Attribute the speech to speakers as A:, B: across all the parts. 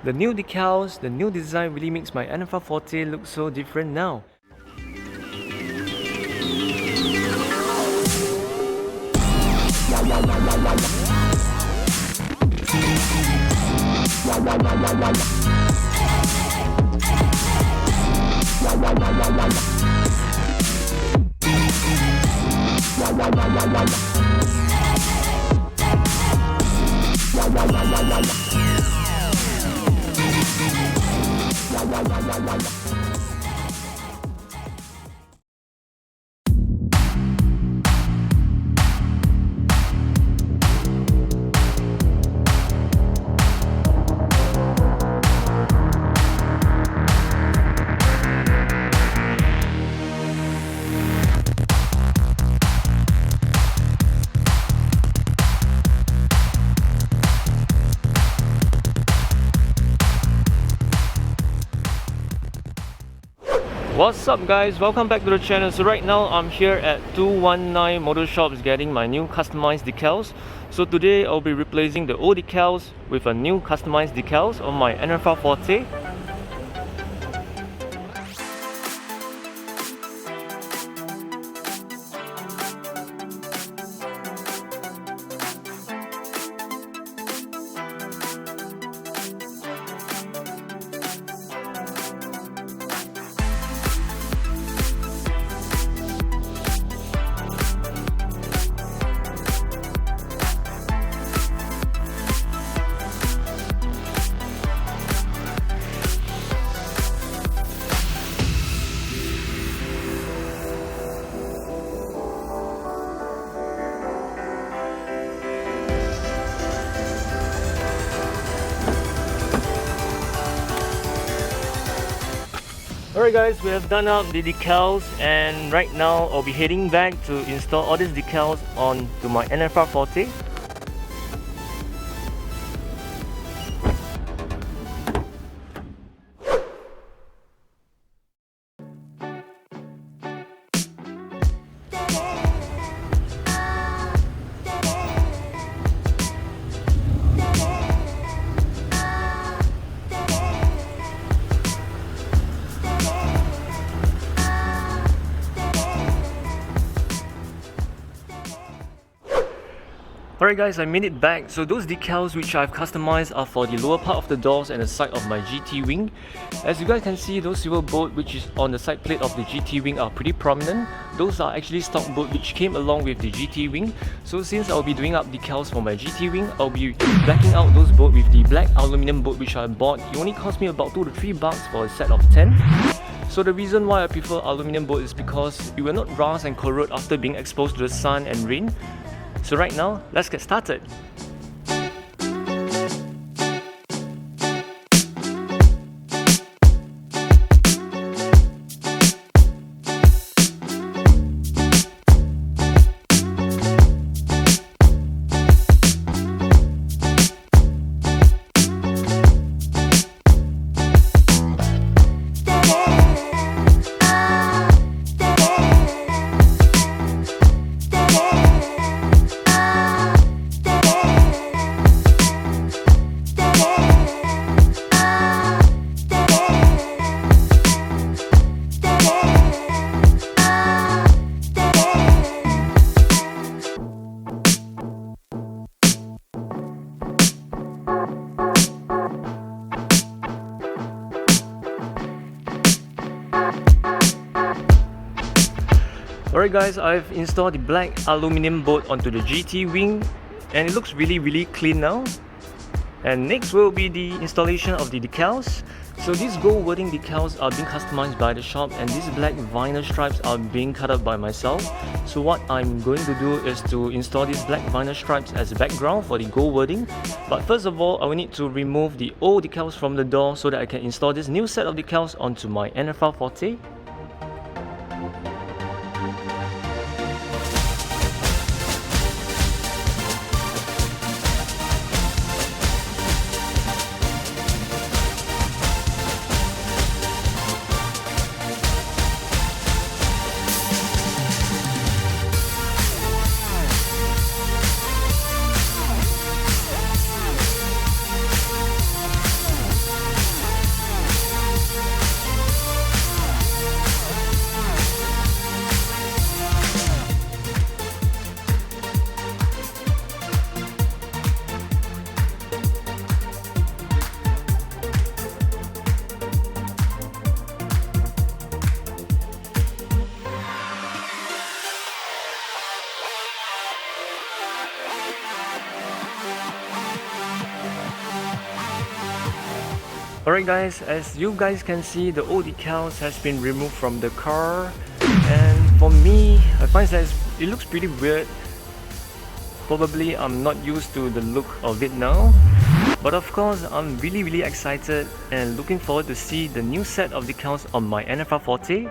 A: The new decals, the new design really makes my NFR Forte look so different now. What's up guys, welcome back to the channel. So right now I'm here at 219 Motor Shops getting my new customized decals. So today I'll be replacing the old decals with a new customized decals on my NFR Forte. Alright guys, we have done up the decals and right now I'll be heading back to install all these decals onto my NFR Forte. Alright guys, I made it back. So those decals which I've customized are for the lower part of the doors and the side of my GT wing. As you guys can see, those silver bolt which is on the side plate of the GT wing are pretty prominent. Those are actually stock bolt which came along with the GT wing. So since I'll be doing up decals for my GT wing, I'll be blacking out those bolt with the black aluminum bolt which I bought. It only cost me about $2 to $3 for a set of 10. So the reason why I prefer aluminum bolt is because it will not rust and corrode after being exposed to the sun and rain. So right now, let's get started. Alright guys, I've installed the black aluminum bolt onto the GT wing and it looks really clean now. And next will be the installation of the decals. So these gold wording decals are being customized by the shop and these black vinyl stripes are being cut up by myself. So what I'm going to do is to install these black vinyl stripes as a background for the gold wording. But first of all, I will need to remove the old decals from the door so that I can install this new set of decals onto my NFR Forte. Alright guys, as you guys can see, the old decals has been removed from the car, and for me, I find that it looks pretty weird. Probably I'm not used to the look of it now, but of course I'm really excited and looking forward to see the new set of decals on my NFR Forte.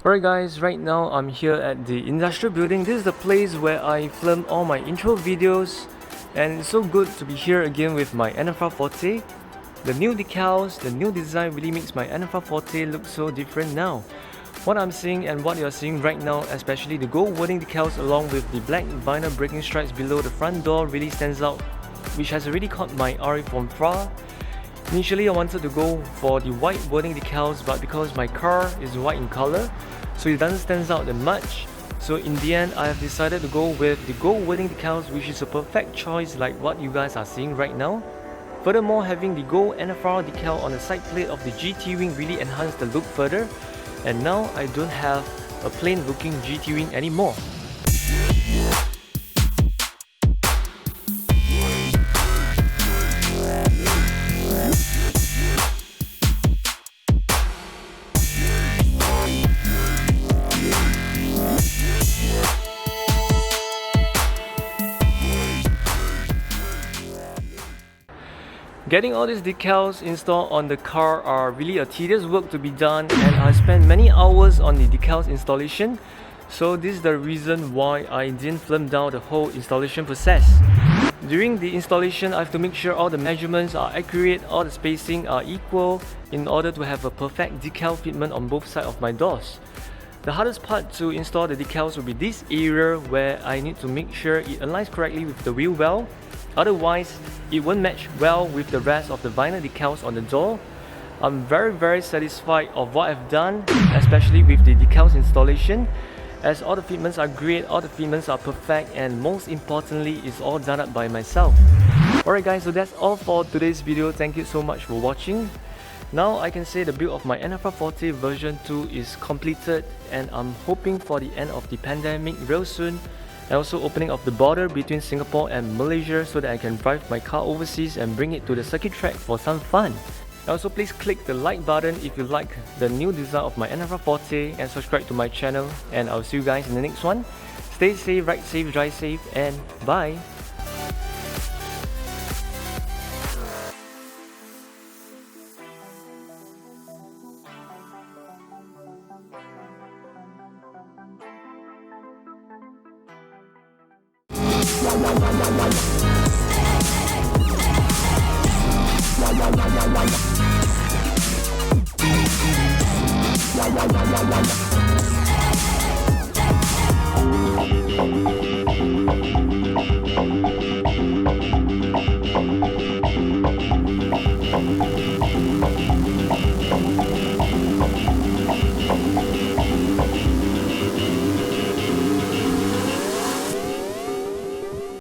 A: Alright guys, right now I'm here at the industrial building. This is the place where I film all my intro videos, and it's so good to be here again with my NFR Forte. The new decals, the new design really makes my NFR Forte look so different now. What I'm seeing and what you're seeing right now, especially the gold wording decals along with the black vinyl braking stripes below the front door, really stands out, which has already caught my eye from far. Initially I wanted to go for the white wording decals, but because my car is white in color, so it doesn't stand out that much. So in the end, I have decided to go with the gold wording decals, which is a perfect choice like what you guys are seeing right now. Furthermore, having the gold NFR decal on the side plate of the GT wing really enhanced the look further, and now I don't have a plain looking GT wing anymore. Getting all these decals installed on the car are really a tedious work to be done, and I spent many hours on the decals installation. So this is the reason why I didn't film down the whole installation process. During the installation, I have to make sure all the measurements are accurate, all the spacing are equal in order to have a perfect decal fitment on both sides of my doors. The hardest part to install the decals will be this area where I need to make sure it aligns correctly with the wheel well. Otherwise, it won't match well with the rest of the vinyl decals on the door. I'm very satisfied of what I've done, especially with the decals installation, as all the fitments are great, all the fitments are perfect, and most importantly, it's all done up by myself. Alright guys, so that's all for today's video. Thank you so much for watching. Now I can say the build of my NFR Forte version 2 is completed, and I'm hoping for the end of the pandemic real soon, and also opening of the border between Singapore and Malaysia so that I can drive my car overseas and bring it to the circuit track for some fun. Also, please click the like button if you like the new design of my NFR Forte, and subscribe to my channel, and I'll see you guys in the next one. Stay safe, ride safe, drive safe, and bye!